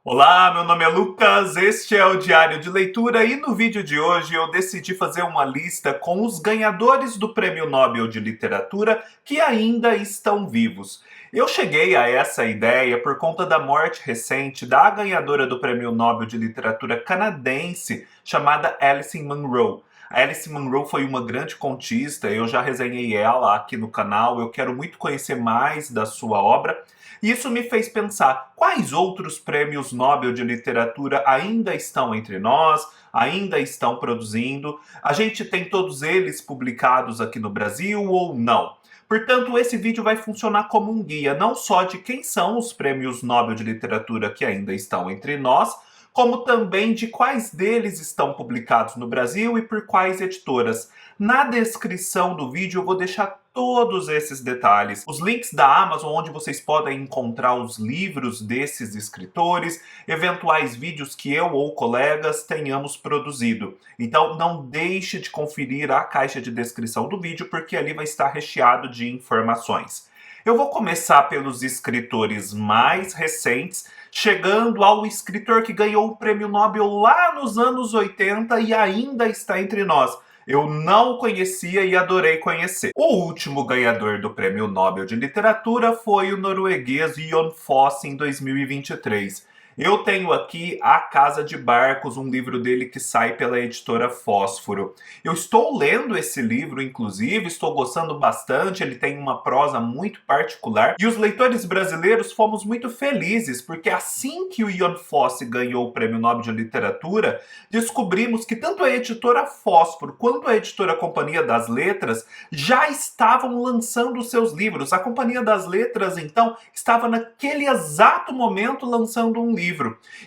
Olá, meu nome é Lucas, este é o Diário de Leitura e no vídeo de hoje eu decidi fazer uma lista com os ganhadores do Prêmio Nobel de Literatura que ainda estão vivos. Eu cheguei a essa ideia por conta da morte recente da ganhadora do Prêmio Nobel de Literatura canadense chamada Alice Munro. A Alice Munro foi uma grande contista, eu já resenhei ela aqui no canal, eu quero muito conhecer mais da sua obra. Isso me fez pensar quais outros prêmios Nobel de literatura ainda estão entre nós, ainda estão produzindo. A gente tem todos eles publicados aqui no Brasil ou não? Portanto, esse vídeo vai funcionar como um guia não só de quem são os prêmios Nobel de literatura que ainda estão entre nós, como também de quais deles estão publicados no Brasil e por quais editoras. Na descrição do vídeo eu vou deixar todos esses detalhes. Os links da Amazon, onde vocês podem encontrar os livros desses escritores, eventuais vídeos que eu ou colegas tenhamos produzido. Então não deixe de conferir a caixa de descrição do vídeo, porque ali vai estar recheado de informações. Eu vou começar pelos escritores mais recentes, chegando ao escritor que ganhou o Prêmio Nobel lá nos anos 80 e ainda está entre nós. Eu não o conhecia e adorei conhecer. O último ganhador do Prêmio Nobel de Literatura foi o norueguês Jon Fosse em 2023. Eu tenho aqui A Casa de Barcos, um livro dele que sai pela editora Fósforo. Eu estou lendo esse livro, inclusive, estou gostando bastante, ele tem uma prosa muito particular. E os leitores brasileiros fomos muito felizes, porque assim que o Jon Fosse ganhou o Prêmio Nobel de Literatura, descobrimos que tanto a editora Fósforo quanto a editora Companhia das Letras já estavam lançando seus livros. A Companhia das Letras, então, estava naquele exato momento lançando um livro.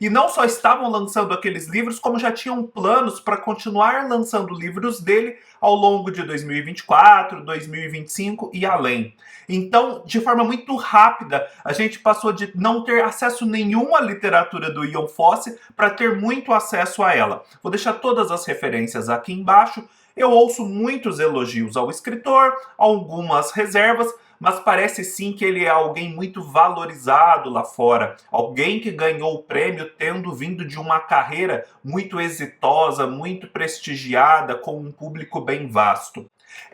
E não só estavam lançando aqueles livros, como já tinham planos para continuar lançando livros dele ao longo de 2024, 2025 e além. Então, de forma muito rápida, a gente passou de não ter acesso nenhum à literatura do Jon Fosse para ter muito acesso a ela. Vou deixar todas as referências aqui embaixo. Eu ouço muitos elogios ao escritor, algumas reservas, mas parece sim que ele é alguém muito valorizado lá fora. Alguém que ganhou o prêmio tendo vindo de uma carreira muito exitosa, muito prestigiada, com um público bem vasto.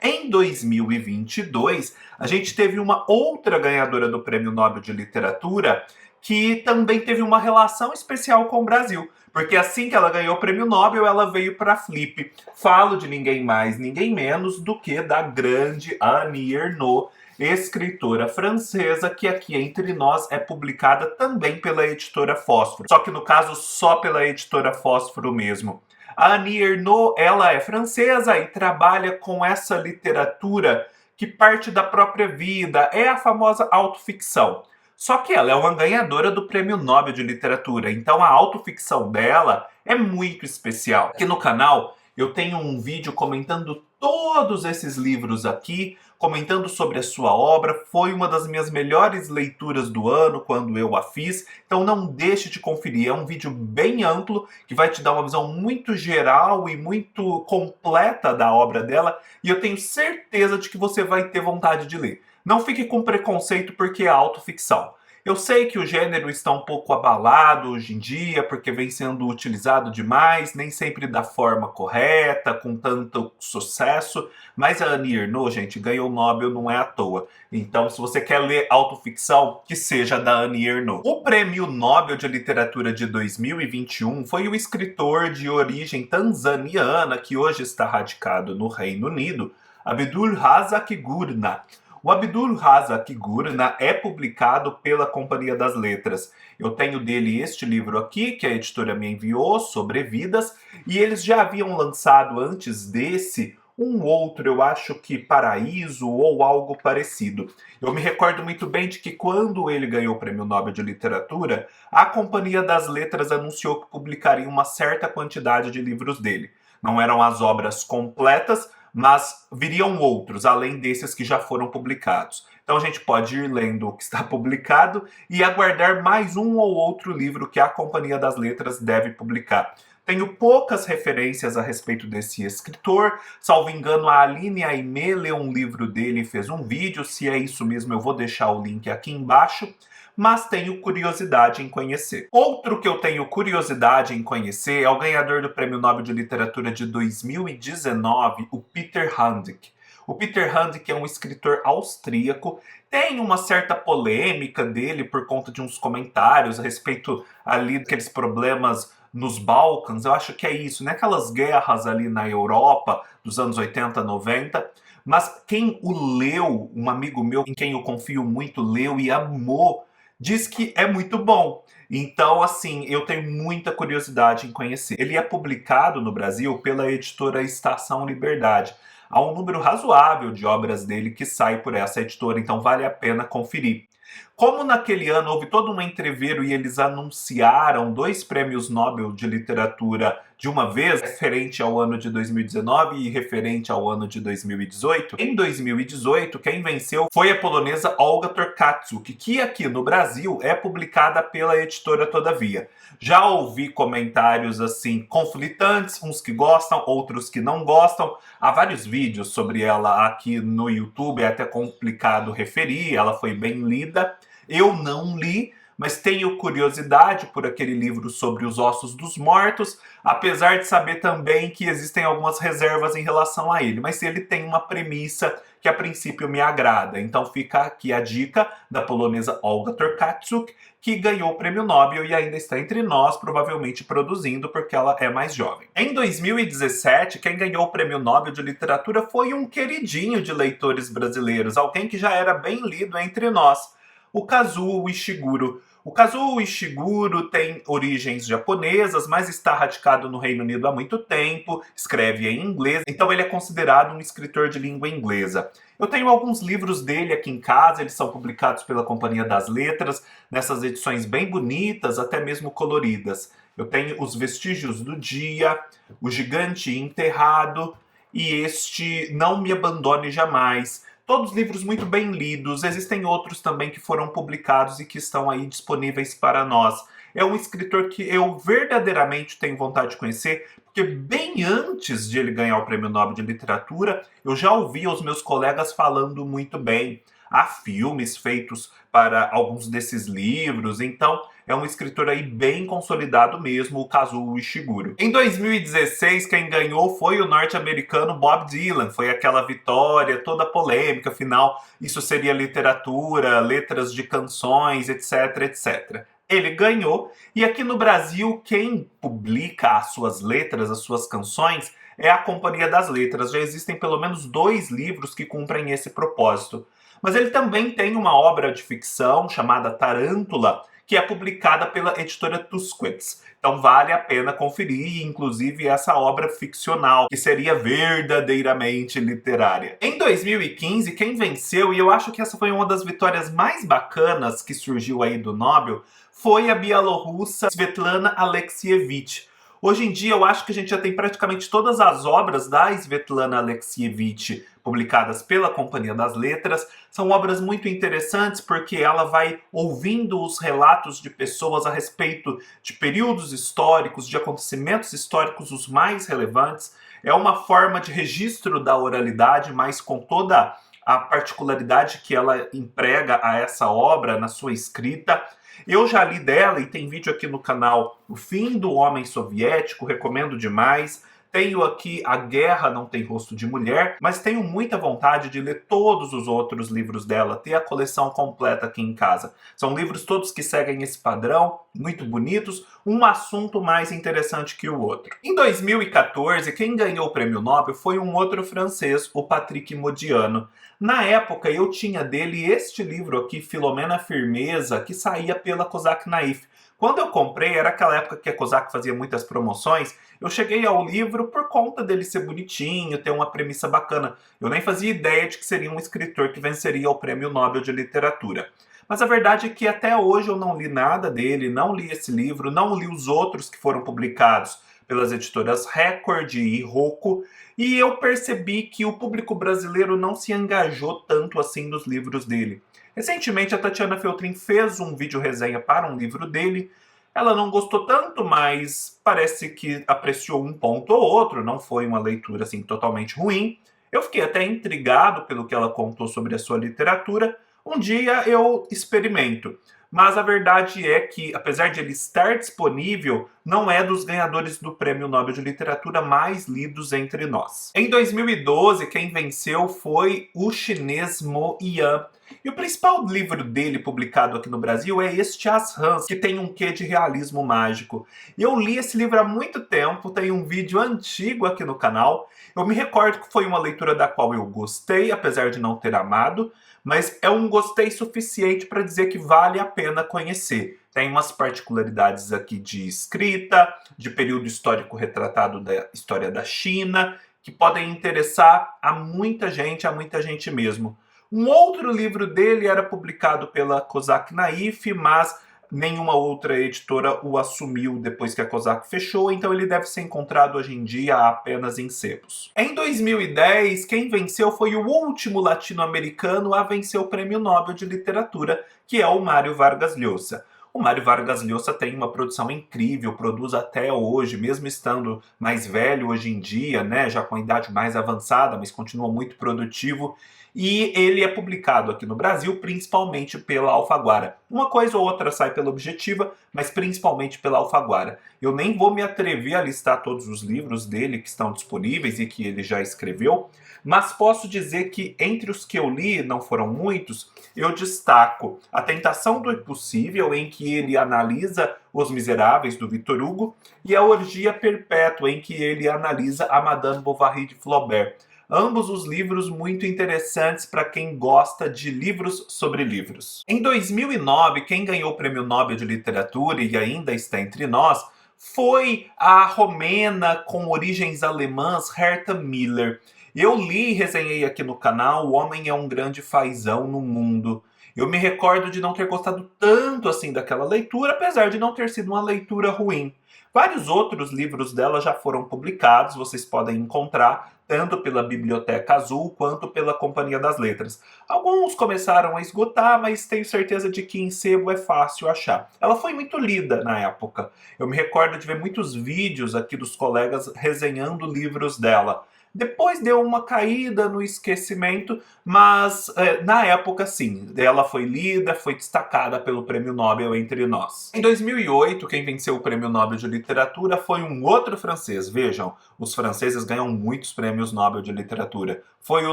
Em 2022, a gente teve uma outra ganhadora do Prêmio Nobel de Literatura que também teve uma relação especial com o Brasil. Porque assim que ela ganhou o Prêmio Nobel, ela veio para a Flip. Falo de ninguém mais, ninguém menos do que da grande Annie Ernaux, escritora francesa, que aqui entre nós é publicada também pela editora Fósforo. Só que no caso só pela editora Fósforo mesmo. A Annie Ernaux, ela é francesa e trabalha com essa literatura que parte da própria vida, é a famosa autoficção. Só que ela é uma ganhadora do Prêmio Nobel de Literatura, então a autoficção dela é muito especial. Aqui no canal eu tenho um vídeo comentando todos esses livros aqui, comentando sobre a sua obra. Foi uma das minhas melhores leituras do ano quando eu a fiz, então não deixe de conferir. É um vídeo bem amplo que vai te dar uma visão muito geral e muito completa da obra dela, e eu tenho certeza de que você vai ter vontade de ler. Não fique com preconceito porque é autoficção. Eu sei que o gênero está um pouco abalado hoje em dia, porque vem sendo utilizado demais, nem sempre da forma correta, com tanto sucesso, mas a Annie Ernaux, gente, ganhou o Nobel não é à toa. Então, se você quer ler autoficção, que seja da Annie Ernaux. O Prêmio Nobel de Literatura de 2021 foi o escritor de origem tanzaniana, que hoje está radicado no Reino Unido, Abdul Razak Gurnah. O Abdul Razak Gurnah é publicado pela Companhia das Letras. Eu tenho dele este livro aqui, que a editora me enviou, Sobrevidas, e eles já haviam lançado antes desse um outro, eu acho que Paraíso ou algo parecido. Eu me recordo muito bem de que quando ele ganhou o Prêmio Nobel de Literatura, a Companhia das Letras anunciou que publicaria uma certa quantidade de livros dele. Não eram as obras completas, mas viriam outros, além desses que já foram publicados. Então a gente pode ir lendo o que está publicado e aguardar mais um ou outro livro que a Companhia das Letras deve publicar. Tenho poucas referências a respeito desse escritor. Salvo engano, a Aline Aimee leu um livro dele e fez um vídeo. Se é isso mesmo, eu vou deixar o link aqui embaixo. mas tenho curiosidade em conhecer. Outro que eu tenho curiosidade em conhecer é o ganhador do Prêmio Nobel de Literatura de 2019, o Peter Handke. O Peter Handke é um escritor austríaco, tem uma certa polêmica dele por conta de uns comentários a respeito ali daqueles problemas nos Balcãs. Eu acho que é isso, né? Aquelas guerras ali na Europa dos anos 80, 90. Mas quem o leu, um amigo meu em quem eu confio muito, leu e amou, diz que é muito bom. Então, assim, eu tenho muita curiosidade em conhecer. Ele é publicado no Brasil pela editora Estação Liberdade. Há um número razoável de obras dele que sai por essa editora, então vale a pena conferir. Como naquele ano houve todo um entreveiro e eles anunciaram 2 prêmios Nobel de literatura de uma vez, referente ao ano de 2019 e referente ao ano de 2018, em 2018 quem venceu foi a polonesa Olga Tokarczuk, que aqui no Brasil é publicada pela editora Todavia. Já ouvi comentários assim conflitantes, uns que gostam, outros que não gostam. Há vários vídeos sobre ela aqui no YouTube, é até complicado referir, ela foi bem lida. Eu não li, mas tenho curiosidade por aquele livro sobre os ossos dos mortos, apesar de saber também que existem algumas reservas em relação a ele. Mas ele tem uma premissa que a princípio me agrada. Então fica aqui a dica da polonesa Olga Tokarczuk, que ganhou o prêmio Nobel e ainda está entre nós, provavelmente produzindo, porque ela é mais jovem. Em 2017, quem ganhou o prêmio Nobel de Literatura foi um queridinho de leitores brasileiros, alguém que já era bem lido entre nós, o Kazuo Ishiguro. O Kazuo Ishiguro tem origens japonesas, mas está radicado no Reino Unido há muito tempo, escreve em inglês, então ele é considerado um escritor de língua inglesa. Eu tenho alguns livros dele aqui em casa, eles são publicados pela Companhia das Letras, nessas edições bem bonitas, até mesmo coloridas. Eu tenho Os Vestígios do Dia, O Gigante Enterrado e este Não Me Abandone Jamais. Todos livros muito bem lidos, existem outros também que foram publicados e que estão aí disponíveis para nós. É um escritor que eu verdadeiramente tenho vontade de conhecer, porque bem antes de ele ganhar o Prêmio Nobel de Literatura, eu já ouvia os meus colegas falando muito bem. Há filmes feitos para alguns desses livros, então é um escritor aí bem consolidado mesmo, o Kazuo Ishiguro. Em 2016, quem ganhou foi o norte-americano Bob Dylan. Foi aquela vitória, toda polêmica, afinal, isso seria literatura, letras de canções, etc, etc. Ele ganhou, e aqui no Brasil, quem publica as suas letras, as suas canções, é a Companhia das Letras. Já existem pelo menos 2 livros que cumprem esse propósito. Mas ele também tem uma obra de ficção chamada Tarântula, que é publicada pela editora Tusquets. Então vale a pena conferir, inclusive essa obra ficcional, que seria verdadeiramente literária. Em 2015, quem venceu, e eu acho que essa foi uma das vitórias mais bacanas que surgiu aí do Nobel, foi a bielorrussa Svetlana Alexievich. Hoje em dia eu acho que a gente já tem praticamente todas as obras da Svetlana Alexievich publicadas pela Companhia das Letras. São obras muito interessantes porque ela vai ouvindo os relatos de pessoas a respeito de períodos históricos, de acontecimentos históricos os mais relevantes. É uma forma de registro da oralidade, mas com toda a particularidade que ela emprega a essa obra na sua escrita. Eu já li dela e tem vídeo aqui no canal O Fim do Homem Soviético, recomendo demais. Tenho aqui A Guerra Não Tem Rosto de Mulher, mas tenho muita vontade de ler todos os outros livros dela, ter a coleção completa aqui em casa. São livros todos que seguem esse padrão, muito bonitos, um assunto mais interessante que o outro. Em 2014, quem ganhou o Prêmio Nobel foi um outro francês, o Patrick Modiano. Na época, eu tinha dele este livro aqui, Filomena Firmeza, que saía pela Cosac Naif. Quando eu comprei, era aquela época que a Cosac fazia muitas promoções, eu cheguei ao livro por conta dele ser bonitinho, ter uma premissa bacana. Eu nem fazia ideia de que seria um escritor que venceria o Prêmio Nobel de Literatura. Mas a verdade é que até hoje eu não li nada dele, não li esse livro, não li os outros que foram publicados pelas editoras Record e Rocco, e eu percebi que o público brasileiro não se engajou tanto assim nos livros dele. Recentemente a Tatiana Feltrin fez um vídeo resenha para um livro dele. Ela não gostou tanto, mas parece que apreciou um ponto ou outro, não foi uma leitura assim totalmente ruim. Eu fiquei até intrigado pelo que ela contou sobre a sua literatura. Um dia eu experimento. mas a verdade é que, apesar de ele estar disponível, não é dos ganhadores do Prêmio Nobel de Literatura mais lidos entre nós. Em 2012, quem venceu foi o chinês Mo Yan. E o principal livro dele publicado aqui no Brasil é este As Rãs, que tem um quê de realismo mágico. E eu li esse livro há muito tempo, tem um vídeo antigo aqui no canal. Eu me recordo que foi uma leitura da qual eu gostei, apesar de não ter amado, mas é um gostei suficiente para dizer que vale a pena conhecer. Tem umas particularidades aqui de escrita, de período histórico retratado da história da China, que podem interessar a muita gente mesmo. Um outro livro dele era publicado pela Kozak Naif, mas nenhuma outra editora o assumiu depois que a Kozak fechou, então ele deve ser encontrado hoje em dia apenas em sebos. Em 2010, quem venceu foi o último latino-americano a vencer o Prêmio Nobel de Literatura, que é o Mário Vargas Llosa. O Mário Vargas Llosa tem uma produção incrível, produz até hoje, mesmo estando mais velho hoje em dia, né, já com a idade mais avançada, mas continua muito produtivo. E ele é publicado aqui no Brasil, principalmente pela Alfaguara. Uma coisa ou outra sai pela Objetiva, mas principalmente pela Alfaguara. Eu nem vou me atrever a listar todos os livros dele que estão disponíveis e que ele já escreveu, mas posso dizer que entre os que eu li, não foram muitos, eu destaco A Tentação do Impossível, em que ele analisa Os Miseráveis, do Victor Hugo, e A Orgia Perpétua, em que ele analisa a Madame Bovary de Flaubert. Ambos os livros muito interessantes para quem gosta de livros sobre livros. Em 2009, quem ganhou o Prêmio Nobel de Literatura e ainda está entre nós foi a romena com origens alemãs Herta Miller. Eu li e resenhei aqui no canal O Homem é um Grande Fazão no Mundo. Eu me recordo de não ter gostado tanto assim daquela leitura, apesar de não ter sido uma leitura ruim. Vários outros livros dela já foram publicados, vocês podem encontrar tanto pela Biblioteca Azul quanto pela Companhia das Letras. Alguns começaram a esgotar, mas tenho certeza de que em sebo é fácil achar. Ela foi muito lida na época. Eu me recordo de ver muitos vídeos aqui dos colegas resenhando livros dela. Depois deu uma caída no esquecimento, mas na época sim, ela foi lida, foi destacada pelo Prêmio Nobel entre nós. Em 2008, quem venceu o Prêmio Nobel de Literatura foi um outro francês. Vejam, os franceses ganham muitos prêmios Nobel de Literatura. Foi o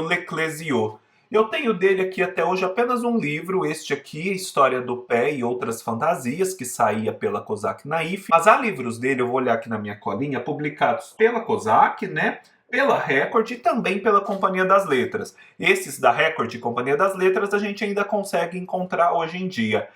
Leclésio. Eu tenho dele aqui até hoje apenas um livro, este aqui, História do Pé e Outras Fantasias, que saía pela Kozak Naif. Mas há livros dele, eu vou olhar aqui na minha colinha, publicados pela Kozak, né? Pela Record e também pela Companhia das Letras. Esses da Record e Companhia das Letras a gente ainda consegue encontrar hoje em dia.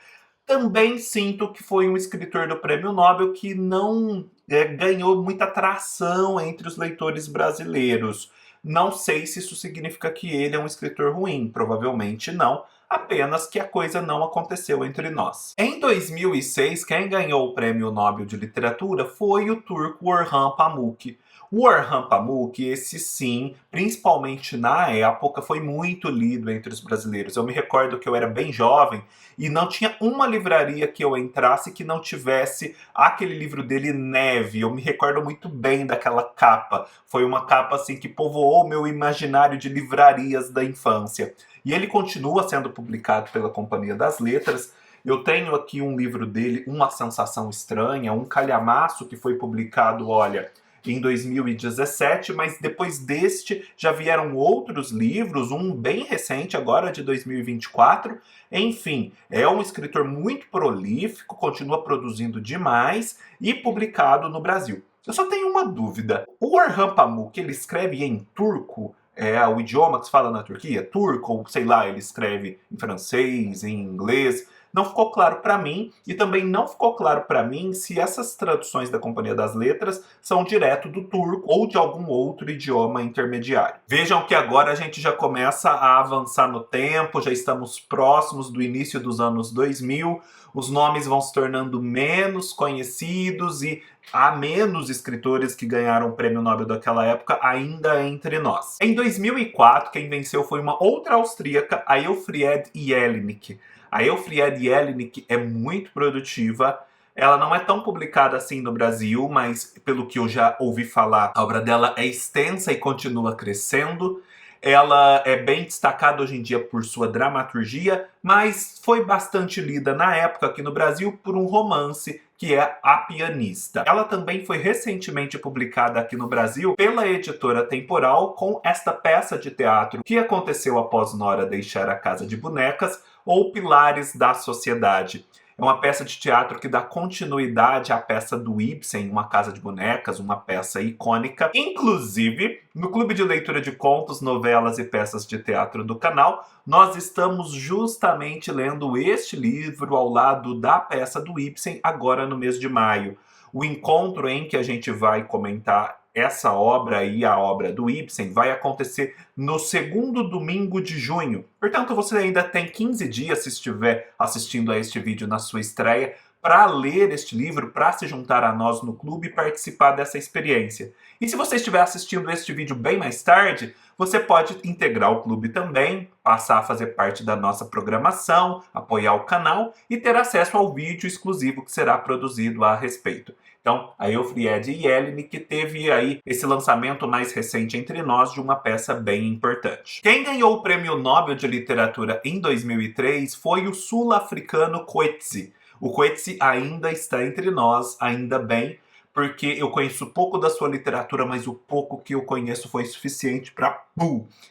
Também sinto que foi um escritor do Prêmio Nobel que não ganhou muita atração entre os leitores brasileiros. Não sei se isso significa que ele é um escritor ruim, provavelmente não, apenas que a coisa não aconteceu entre nós. Em 2006, quem ganhou o Prêmio Nobel de Literatura foi o turco Orhan Pamuk. O Orhan Pamuk, esse sim, principalmente na época, foi muito lido entre os brasileiros. Eu me recordo que eu era bem jovem e não tinha uma livraria que eu entrasse que não tivesse aquele livro dele, Neve. Eu me recordo muito bem daquela capa. Foi uma capa assim que povoou meu imaginário de livrarias da infância. E ele continua sendo publicado pela Companhia das Letras. Eu tenho aqui um livro dele, Uma Sensação Estranha, um calhamaço que foi publicado, olha, em 2017, mas depois deste já vieram outros livros, um bem recente agora de 2024. Enfim, é um escritor muito prolífico, continua produzindo demais e publicado no Brasil. Eu só tenho uma dúvida. O Orhan Pamuk, ele escreve em turco? É o idioma que se fala na Turquia? Turco, ou sei lá, ele escreve em francês, em inglês? Não ficou claro para mim, e também não ficou claro para mim se essas traduções da Companhia das Letras são direto do turco ou de algum outro idioma intermediário. Vejam que agora a gente já começa a avançar no tempo, já estamos próximos do início dos anos 2000, os nomes vão se tornando menos conhecidos e há menos escritores que ganharam o Prêmio Nobel daquela época ainda entre nós. Em 2004, quem venceu foi uma outra austríaca, a Elfriede Jelinek. A Elfriede Jelinek é muito produtiva, ela não é tão publicada assim no Brasil, mas pelo que eu já ouvi falar, a obra dela é extensa e continua crescendo. Ela é bem destacada hoje em dia por sua dramaturgia, mas foi bastante lida na época aqui no Brasil por um romance que é A Pianista. Ela também foi recentemente publicada aqui no Brasil pela editora Temporal com esta peça de teatro que aconteceu após Nora deixar a Casa de Bonecas ou Pilares da Sociedade. É uma peça de teatro que dá continuidade à peça do Ibsen, Uma Casa de Bonecas, uma peça icônica. Inclusive, no Clube de Leitura de Contos, Novelas e Peças de Teatro do canal, nós estamos justamente lendo este livro ao lado da peça do Ibsen, agora no mês de maio. O encontro em que a gente vai comentar essa obra e a obra do Ibsen vai acontecer no segundo domingo de junho. Portanto, você ainda tem 15 dias, se estiver assistindo a este vídeo na sua estreia, para ler este livro, para se juntar a nós no clube e participar dessa experiência. E se você estiver assistindo este vídeo bem mais tarde, você pode integrar o clube também, passar a fazer parte da nossa programação, apoiar o canal e ter acesso ao vídeo exclusivo que será produzido a respeito. Então, a Eufriede Jelinek, que teve aí esse lançamento mais recente entre nós de uma peça bem importante. Quem ganhou o Prêmio Nobel de Literatura em 2003 foi o sul-africano Coetzee. O Coetzee ainda está entre nós, ainda bem, porque eu conheço pouco da sua literatura, mas o pouco que eu conheço foi suficiente para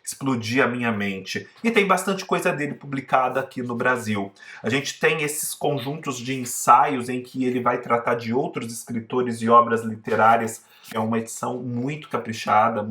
explodir a minha mente. E tem bastante coisa dele publicada aqui no Brasil. A gente tem esses conjuntos de ensaios em que ele vai tratar de outros escritores e obras literárias. É uma edição muito caprichada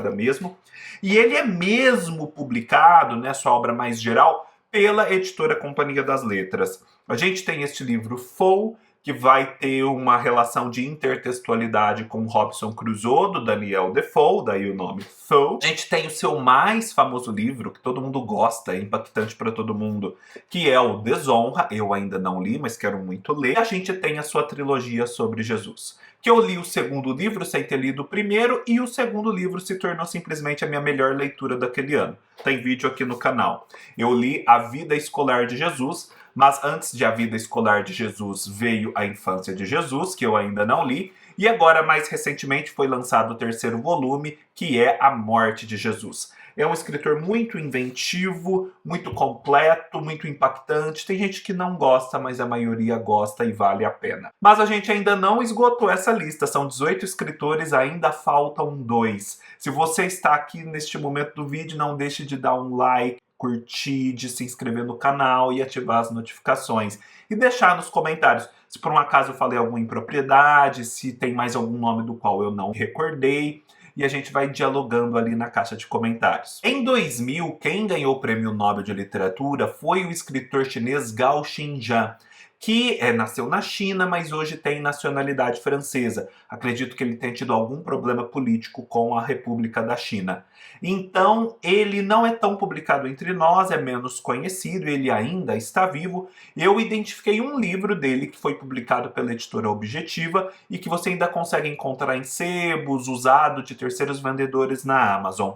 mesmo. E ele é mesmo publicado, né, sua obra mais geral, pela editora Companhia das Letras. A gente tem este livro Foe, que vai ter uma relação de intertextualidade com Robinson Crusoe, do Daniel Defoe, daí o nome Foe. A gente tem o seu mais famoso livro, que todo mundo gosta, é impactante para todo mundo, que é o Desonra. Eu ainda não li, mas quero muito ler. E a gente tem a sua trilogia sobre Jesus, que eu li o segundo livro sem ter lido o primeiro, e o segundo livro se tornou simplesmente a minha melhor leitura daquele ano. Tem vídeo aqui no canal. Eu li A Vida Escolar de Jesus, mas antes de A Vida Escolar de Jesus veio A Infância de Jesus, que eu ainda não li, e agora, mais recentemente, foi lançado o terceiro volume, que é A Morte de Jesus. É um escritor muito inventivo, muito completo, muito impactante. Tem gente que não gosta, mas a maioria gosta e vale a pena. Mas a gente ainda não esgotou essa lista. São 18 escritores, ainda faltam 2. Se você está aqui neste momento do vídeo, não deixe de dar um like, curtir, de se inscrever no canal e ativar as notificações. E deixar nos comentários se por um acaso eu falei alguma impropriedade, se tem mais algum nome do qual eu não recordei. E a gente vai dialogando ali na caixa de comentários. Em 2000, quem ganhou o Prêmio Nobel de Literatura foi o escritor chinês Gao Xingjian, que nasceu na China, mas hoje tem nacionalidade francesa. Acredito que ele tenha tido algum problema político com a República da China. Então, ele não é tão publicado entre nós, é menos conhecido, ele ainda está vivo. Eu identifiquei um livro dele que foi publicado pela editora Objetiva e que você ainda consegue encontrar em sebos, usado de terceiros vendedores na Amazon.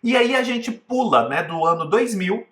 E aí a gente pula, né, do ano 2000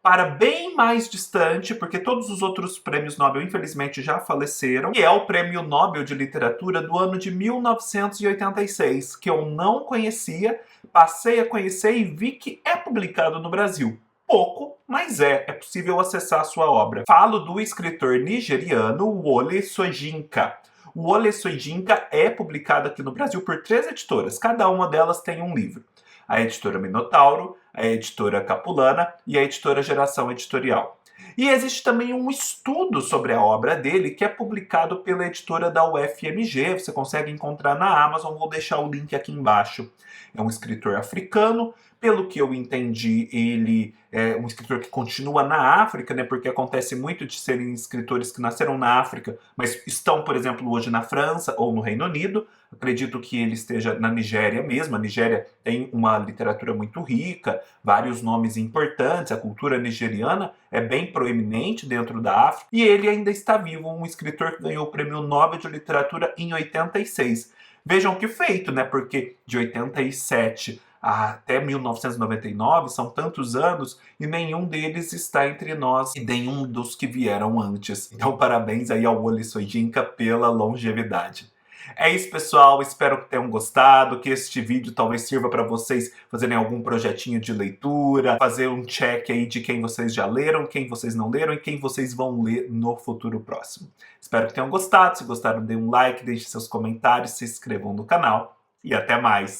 para bem mais distante, porque todos os outros prêmios Nobel, infelizmente, já faleceram, que é o Prêmio Nobel de Literatura do ano de 1986, que eu não conhecia, passei a conhecer e vi que é publicado no Brasil. Pouco, mas é possível acessar a sua obra. Falo do escritor nigeriano Wole Soyinka. O Wole Soyinka é publicado aqui no Brasil por 3 editoras, cada uma delas tem um livro. A editora Minotauro, a editora Capulana e a editora Geração Editorial. E existe também um estudo sobre a obra dele que é publicado pela editora da UFMG, você consegue encontrar na Amazon, vou deixar o link aqui embaixo. É um escritor africano, pelo que eu entendi, ele é um escritor que continua na África, né, porque acontece muito de serem escritores que nasceram na África, mas estão, por exemplo, hoje na França ou no Reino Unido. Acredito que ele esteja na Nigéria mesmo. A Nigéria tem uma literatura muito rica, vários nomes importantes, a cultura nigeriana é bem proeminente dentro da África, e ele ainda está vivo, um escritor que ganhou o Prêmio Nobel de Literatura em 86. Vejam que feito, né? Porque de 87 até 1999 são tantos anos e nenhum deles está entre nós e nenhum dos que vieram antes. Então parabéns aí ao Wole Soyinka pela longevidade. É isso, pessoal. Espero que tenham gostado, que este vídeo talvez sirva para vocês fazerem algum projetinho de leitura, fazer um check aí de quem vocês já leram, quem vocês não leram e quem vocês vão ler no futuro próximo. Espero que tenham gostado. Se gostaram, dê um like, deixe seus comentários, se inscrevam no canal e até mais.